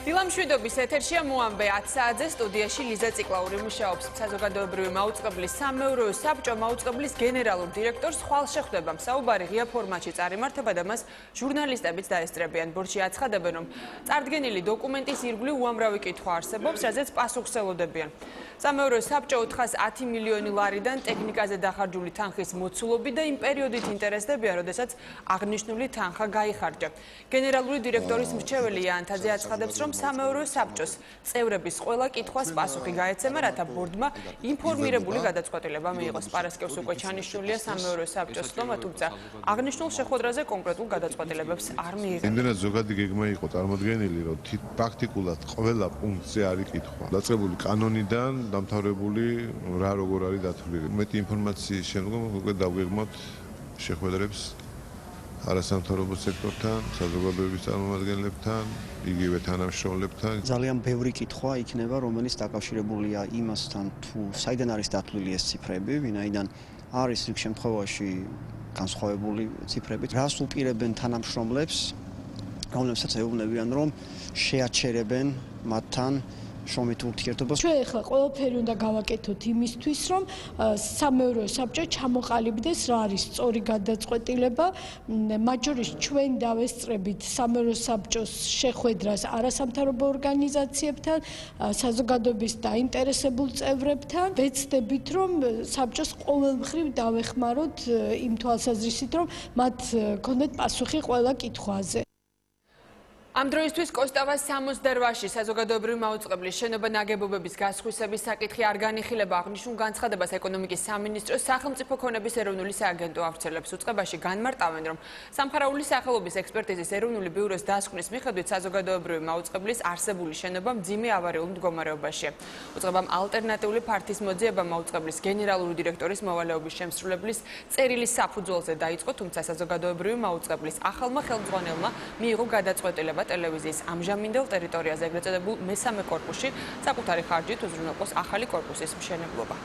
დილამშვიდობის ეთერშია მოამბე 10 საათზე სტუდიაში ლიზა ციკლაური მუშაობს. საზოგადოებრივი მაუწყებლის სამეურვეო საბჭო მაუწყებლის გენერალურ დირექტორს ხვალ შეხვდება. საუბარი ღია ფორმატში წარიმართება და მას ჟურნალისტებიც დაესწრებიან. ბორჩი აცხადებენ, რომ წარდგენილი დოკუმენტის ირგვლივ უამრავი კითხვა არსებობს, რაზეც პასუხს ელოდებიან. სამეურვეო საბჭო 410 მილიონი ლარიდან ტექნიკაზე დახარჯული თანხის მოცულობით და იმ პერიოდით ინტერესდებიან, როდესაც აღნიშნული თანხა გაიხარჯა. გენერალური დირექტორის მრჩეველი იანთაძე აცხადებს, რომ სამეურვეო საბჭოს წევრების ყველა კითხვას პასუხი გაეცემა, რათა ბორდმა ინფორმირებული გადაწყვეტილება მიიღოს. პარასკევს უკვე ჩანიშნულია სამეურვეო საბჭოს ხდომა, თუმცა აღნიშნულ შეხვედრაზე კონკრეტულ გადაწყვეტილებებს არ მიიღეს. იმდენად ზოგადი გეგმა იყო წარმოდგენილი, რომ პრაქტიკულად ყველა პუნქტზე არის კითხვა. დაწყებული კანონიდან დამთავრებული რა როგორ არის დათვლილი. მეტი ინფორმაციის შემდგომ უკვე დავგეგმოთ შეხვედრებს არასამთავრობო სექტორთან, საზოგადოების წარმომადგენლებთან, იგივე თანამშრომლებთან. ძალიან ბევრი კითხვა იქნება, რომელიც დაკავშირებულია იმასთან, თუ საიდან არის დათვლილი ეს ციფრები, ვინაიდან არის რიგ შემთხვევაში განსხვავებული ციფრები. რას უპირებენ თანამშრომლებს, რომლებსაც ეუბნებიან, რომ შეაჩერებენ მათთან შრომით ურთიერთობას. ჩვენ ახლა ყველაფერი უნდა გავაკეთოთ იმისთვის, რომ სამეურვეო საბჭო ჩამოყალიბდეს რა არის სწორი გადაწყვეტილება. მათ შორის ჩვენ დავესწრებით სამეურვეო საბჭოს შეხვედრას არასამთავრობო ორგანიზაციებთან, საზოგადოების დაინტერესებულ წევრებთან. ვეცდებით, რომ საბჭოს ყოველმხრივ დავეხმაროთ იმ თვალსაზრისით, რომ მათ გქონდეთ პასუხი ყველა კითხვაზე. ამ დროისთვის კოსტავას 68-ში საზოგადოებრივი მაუწყებლის შენობა ნაგებობების გასხვისების საკითხი არ განიხილება. აღნიშნულ განცხადებას ეკონომიკის სამინისტროს სახელმწიფო ქონების ეროვნული სააგენტო ავრცელებს. უწყებაში განმარტავენ, რომ სამხარაული სახელობის ექსპერტიზის ეროვნული ბიუროს დასკვნის მიხედვით საზოგადოებრივი მაუწყებლის არსებული შენობა მძიმე ავარიულ მდგომარეობაშია. უწყებამ ალტერნატიული ფართის მოძიება მაუწყებლის გენერალური დირექტორის მოვალეობის შემსრულებლის წერილის საფუძველზე დაიწყო, თუმცა საზოგადოებრივი მაუწყებლის ახალმა ხელმძღვანელმა მიიღო გადაწყვეტილება ტელევიზიის ამჟამინდელ ტერიტორიაზე ეგრეთ წოდებულ მესამე კორპუსში საკუთარი ხარჯით უზრუნველყოს ახალი კორპუსის მშენებლობა.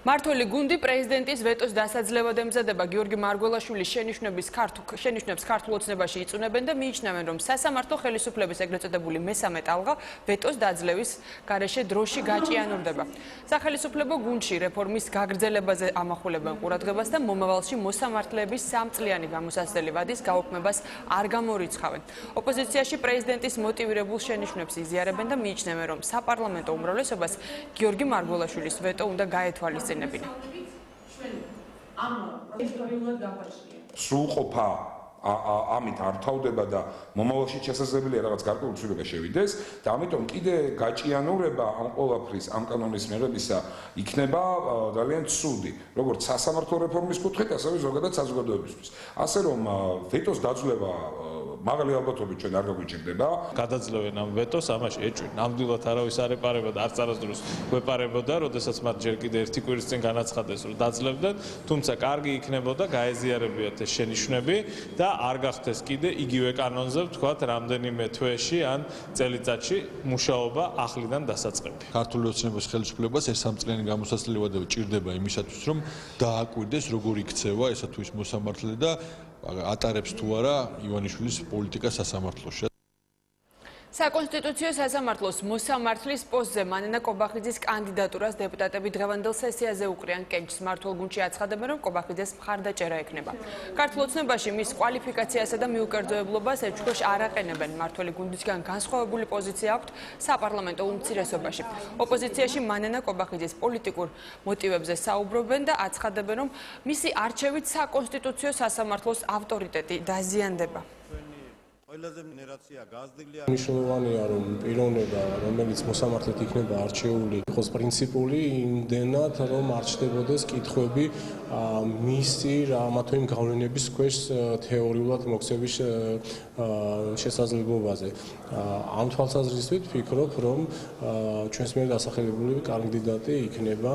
მართველი გუნდი პრეზიდენტის ვეტოს დასაძლევად ემზადება. გიორგი მარგველაშვილის შენიშვნებს ქართულ ოცნებაში იწუნებენ და მიიჩნევენ, რომ სასამართლო ხელისუფლების ეგრეთ წოდებული მესამე ტალღა ვეტოს დაძლევის გარეშე დროში გაჭიანურდება. სახელისუფლებო გუნდში რეფორმის გაგრძელებაზე ამახვილებენ ყურადღებას და მომავალში მოსამართლეების 3 წლიანი გამოსაცდელი ვადის გაუქმებას არ გამორიცხავენ. ოპოზიციაში პრეზიდენტის მოტივირებულ შენიშვნებს იზიარებენ და მიიჩნევენ, რომ საპარლამენტო უმრავლესობას გიორგი მარგველაშვილის ვეტო უნდა გაეთვალისწინებინა. სრულყოფა ამით არ თავდება და მომავალში შესაძლებელია რაღაც გარკვეული ცვლილება შევიდეს და ამიტომ კიდე გაჭიანურება ამ ყველაფრის ამ კანონის მიღებისა იქნება ძალიან ცუდი, როგორც სასამართლო რეფორმის კუთხით, ასევე ზოგადად საზოგადოებისთვის. ასე რომ ვეტოს დაძლევა მაღალი ალბათობით ჩვენ არ გაგვიჭირდება. გადაძლევენ ამ ვეტოს, ამაში ეჭვი ნამდვილად არავის არ ეპარებოდა, არც არასდროს გვეპარებოდა, როდესაც მათ ჯერ კიდე ერთი კვირის წინ განაცხადეს, რომ დაძლებდნენ, თუმცა კარგი იქნებოდა გაეზიარებიათ ეს შენიშვნები და არ გახდეს კიდე იგივე კანონზე ვთქვათ რამდენიმე თვეში ან წელიწადში მუშაობა ახლიდან დასაწყები. ქართული ოცნების ხელისუფლებას ეს 3 წლიანი გამოსაცდელი ვადა ჭირდება იმისათვის, რომ დააკვირდეს როგორ იქცევა ესა თუ ის მოსამართლე და ატარებს თუ არა ივანიშვილის პოლიტიკა სასამართლოში. საკონსტიტუციო სასამართლოს მოსამართლის პოსტზე მანენა კობახიძის კანდიდატურას დეპუტატები დღევანდელ სესიაზე უყრიან კენჭს. მმართველ გუნდში აცხადებენ, რომ კობახიძეს მხარდაჭერა ექნება. ქართულ ოცნებაში მის კვალიფიკაციასა და მიუკერძოებლობას ეჭვქვეშ არ აყენებენ. მმართველი გუნდისგან განსხვავებული პოზიცია აქვთ საპარლამენტო უმცირესობაში. ოპოზიციაში მანენა კობახიძის პოლიტიკურ მოტივებზე საუბრობენ და აცხადებენ, რომ მისი არჩევით საკონსტიტუციო სასამართლოს ავტორიტეტი დაზიანდება. მნიშვნელოვანია, რომ პიროვნება, რომელიც მოსამართლედ იქნება არჩეული, იყოს პრინციპული იმდენად, რომ არ ჩნდებოდეს კითხვები მისი ამა თუ იმ გავლენების ქვეშ თეორიულად მოქცევის შესაძლებლობაზე. ამ თვალსაზრისით ვფიქრობ, რომ ჩვენს მიერ დასახელებული კანდიდატი იქნება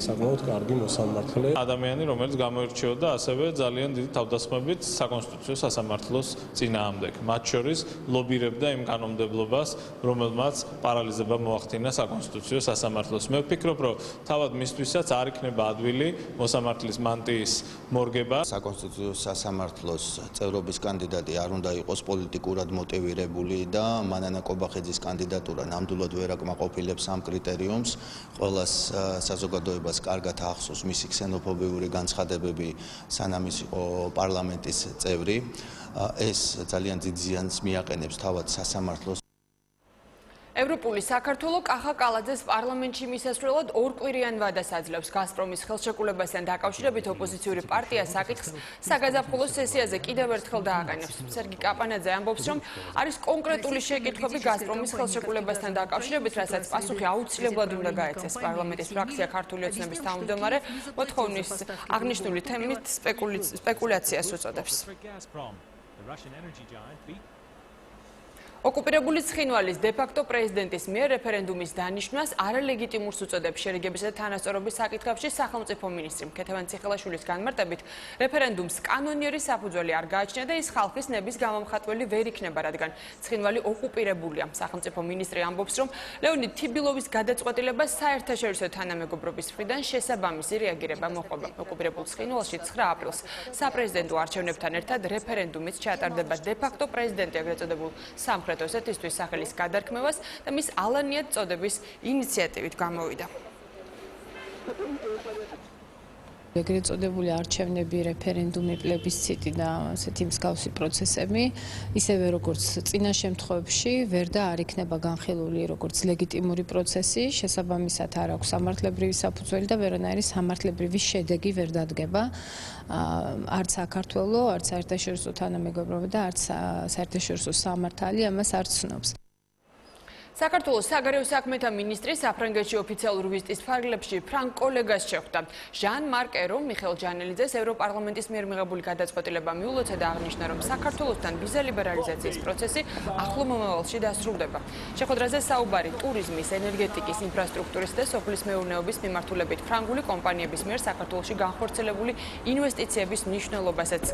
საკმაოდ კარგი მოსამართლე. ადამიანი, რომელიც გამოირჩეოდა ასევე ძალიან დიდი თავდასხმებით საკონსტიტუციო სასამართლოს წინააღმდეგ. შემდეგ, მათ შორის ლობირებდა იმ კანონმდებლობას, რომელმაც პარალიზება მოახდინა საკონსტიტუციო სასამართლოს. მე ვფიქრობ, რომ თავად მისთვისაც არ იქნება ადვილი მოსამართლის მანტიის მორგება. საკონსტიტუციო სასამართლოს წევრობის კანდიდატი არ უნდა იყოს პოლიტიკურად მოტივირებული და მანანა კობახიძის კანდიდატურა ნამდვილად ვერ აკმაყოფილებს ამ კრიტერიუმს. ყველას საზოგადოებას კარგად ახსოვს მისი ქსენოფობიური განცხადებები, სანამ ის იყო პარლამენტის წევრი. ეს ძალიან დიდ ზიანს მიაყენებს თავად სასამართლოს. ევროპული საქართველო კახა კალაძეს პარლამენტში მისასვლელად ორკვირიან ვადას აძლევს. გაზპრომის ხელშეკრულებასთან დაკავშირებით ოპოზიციური პარტია საკითხს საგაზაფხულო სესიაზე კიდევ ერთხელ დააყენებს. სერგი კაპანაძე ამბობს, რომ არის კონკრეტული შეკითხვები გაზპრომის ხელშეკრულებასთან დაკავშირებით, რასაც პასუხი აუცილებლად უნდა გაეცეს. პარლამენტის ფრაქცია ქართული ოცნების თავმჯდომარე მოთხოვნის აღნიშნული თემით სპეკულაციას უწოდებს. ოკუპირებული ცხინვალის დე-ფაქტო პრეზიდენტის მიერ რეფერენდუმის დანიშვნას არალეგიტიმურს უწოდებს შერიგებისა და თანასწორობის საკითხებში სახელმწიფო მინისტრი. ქეთევან ციხელაშვილის განმარტებით, რეფერენდუმს კანონიერი საფუძველი არ გააჩნია და ის ხალხის ნების გამომხატველი ვერ იქნება, რადგან ცხინვალი ოკუპირებულია. სახელმწიფო მინისტრი ამბობს, რომ ლეონიდ თიბილოვის გადაწყვეტილებას საერთაშორისო თანამეგობრობის მხრიდან შესაბამისი რეაგირება მოჰყვა. ოკუპირებულ ცხინვალში 9 აპრილს საპრეზიდენტო არჩევნებთან ერთად რეფერენდუმიც ჩატარდება დე-ფაქტო პრეზიდენტი ეგრეთ წოდებულ სამხრეთ ოსეთის სახელის გადარქმევას და მის ალანიად წოდების ინიციატივით გამოვიდა. ეგრეთ წოდებული არჩევნები, რეფერენდუმი, პლებისციტი და ასეთი მსგავსი პროცესები, ისევე როგორც წინა შემთხვევებში, ვერ და არ იქნება განხილული როგორც ლეგიტიმური პროცესი, შესაბამისად არ აქვს სამართლებრივი საფუძველი და ვერანაირი სამართლებრივი შედეგი ვერ დადგება. არც საქართველო, არც საერთაშორისო თანამეგობრობა და არც საერთაშორისო სამართალი ამას არ ცნობს. საქართველოს საგარეო საქმეთა მინისტრი საფრანგეთში ოფიციალურ ვიზიტის ფარგლებში ფრანგ კოლეგას შეხვდა. ჟან-მარკ ერომ მიხეილ ჯანელიძეს ევროპარლამენტის მიერ მიღებული გადაწყვეტილება მიულოცა და აღნიშნა, რომ საქართველოსთან ვიზა ლიბერალიზაციის პროცესი ახლო მომავალში დასრულდება. შეხვედრაზე საუბარი ტურიზმის, ენერგეტიკის, ინფრასტრუქტურის და სოფლის მეურნეობის მიმართულებით ფრანგული კომპანიების მიერ საქართველოში განხორციელებული ინვესტიციების მნიშვნელობასაც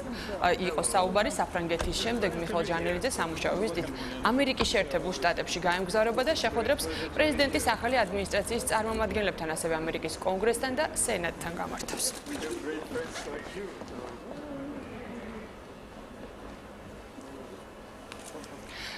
იყო საუბარი. საფრანგეთის შემდეგ მიხეილ ჯანელიძე სამუშაო ვიზიტით ამერიკის შეერთებულ შტატებში გაემგზავრა და შეხვედრებს პრეზიდენტის ახალი ადმინისტრაციის წარმომადგენლებთან, ასევე ამერიკის კონგრესთან და სენატთან გამართავს.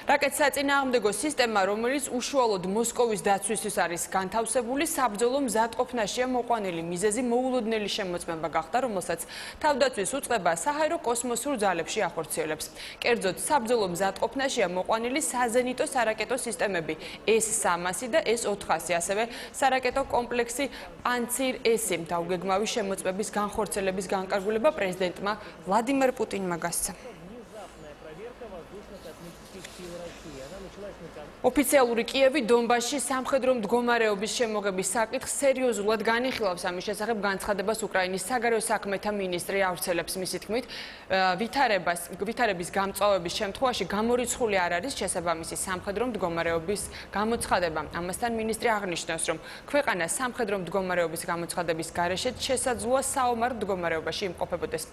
რაკეტსაწინააღმდეგო სისტემა, რომელიც უშუალოდ მოსკოვის დაცვისთვის არის განთავსებული, საბრძოლო მზადყოფნაშია მოყვანილი. მიზეზი მოულოდნელი შემოწმება გახდა, რომელსაც თავდაცვის უწყება საჰაერო კოსმოსურ ძალებში ახორციელებს. კერძოდ, საბრძოლო მზადყოფნაშია მოყვანილი საზენიტო სარაკეტო სისტემები S-300 და S-400, ასევე სარაკეტო კომპლექსი პანცირ-S-ი. დაუგეგმავი შემოწმების განხორციელების განკარგულება პრეზიდენტმა ვლადიმერ პუტინმა გასცა. ოფიციალური კიევი დონბასში სამხედრო მდგომარეობის შემოღების საკითხს სერიოზულად განიხილავს. ამის შესახებ განცხადებას უკრაინის საგარეო საქმეთა მინისტრი ავრცელებს. მისი თქმით, ვითარების გამწვავების შემთხვევაში გამორიცხული არ არის შესაბამისი სამხედრო მდგომარეობის გამოცხადება. ამასთან მინისტრი აღნიშნავს, რომ ქვეყანა სამხედრო მდგომარეობის გამოცხადების გარეშე შესაძლოა საომარ მდგომარეობაში იმყოფებოდეს.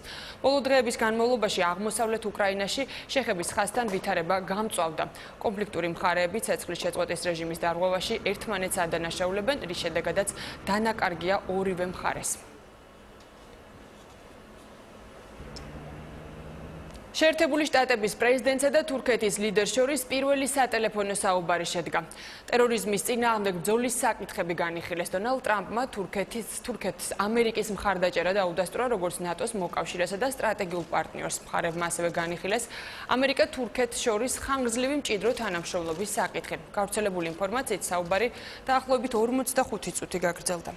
ბოლო დღეების განმავლობაში აღმოსავლეთ უკრაინაში შეხების ხაზთან ვითარება გამწვავდა. კონფლიქტური მხარეები ცეცხლის შეწყვეტის რეჟიმის დარღვევაში ერთმანეთს ადანაშაულებენ, რის შედეგადაც დანაკარგია ორივე მხარეს. შეერთებული შტატების პრეზიდენტსა და თურქეთის ლიდერს შორის პირველი სატელეფონო საუბარი შედგა. ტერორიზმის წინააღმდეგ ბრძოლის საკითხები განიხილეს. დონალდ ტრამპმა თურქეთის ამერიკის მხარდაჭერა დაუდასტურა როგორც ნატოს მოკავშირესა და სტრატეგიულ პარტნიორს. მხარებმა ასევე განიხილეს ამერიკა თურქეთს შორის ხანგრძლივი მჭიდრო თანამშრომლობის საკითხი. გავრცელებული ინფორმაციით საუბარი დაახლოებით 45 წუთი გაგრძელდა.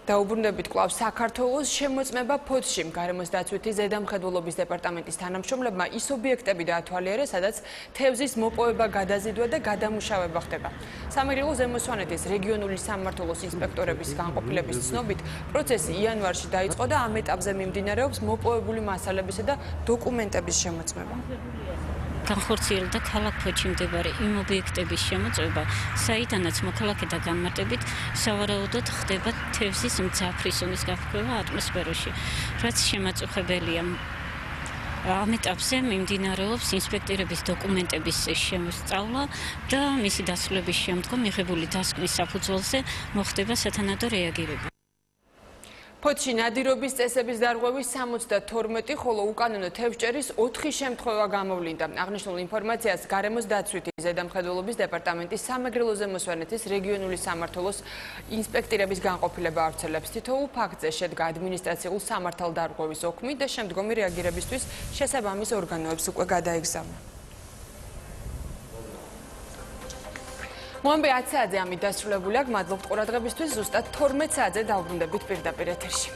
დაუბრუნდებით კვლავ საქართველოს შემოწმება ფოთში. გარემოს დაცვითი ზედამხედველობის დეპარტამენტის თანამშრომლებმა ის ობიექტები დაათვალიერეს, სადაც თევზის მოპოვება, გადაზიდვა და გადამუშავება ხდება. სამეგრელო ზემოსვანეთის რეგიონული სამმართველოს ინსპექტორების განყოფილების ცნობით, პროცესი იანვარში დაიწყო და ამ ეტაპზე მიმდინარეობს მოპოვებული მასალებისა და დოკუმენტების შემოწმება. განხორციელდა ქალაქ ფოთში მდებარე იმ ობიექტების შემოწმება, საიდანაც მოქალაქეთა განმარტებით სავარაუდოდ ხდება თევზის მძაფრი სუნის გაფრქვევა ატმოსფეროში, რაც შემაწუხებელია. ამ ეტაპზე მიმდინარეობს ინსპექტორების დოკუმენტების შემოსწავლა და მისი დასრულების შემდგომ მიღებული დასკვნის საფუძველზე მოხდება სათანადო რეაგირება. ფოთში ნადირობის წესების დარღვევის 72, ხოლო უკანონო თევზჭერის 4 შემთხვევა გამოვლინდა. აღნიშნულ ინფორმაციას გარემოს დაცვითი ზედამხედველობის დეპარტამენტის სამეგრელოზე მოსვენეთის რეგიონული სამმართველოს ინსპექტორების განყოფილება ავრცელებს. თითოეულ ფაქტზე შედგა ადმინისტრაციულ სამართალდარღვევის ოქმი და შემდგომი რეაგირებისთვის შესაბამის ორგანოებს უკვე გადაეგზავნა. მოამბე 10 საათზე ამით დასრულებულია. გმადლობთ ყურადღებისთვის. ზუსტად 12 საათზე დავბრუნდებით პირდაპირ ეთერში.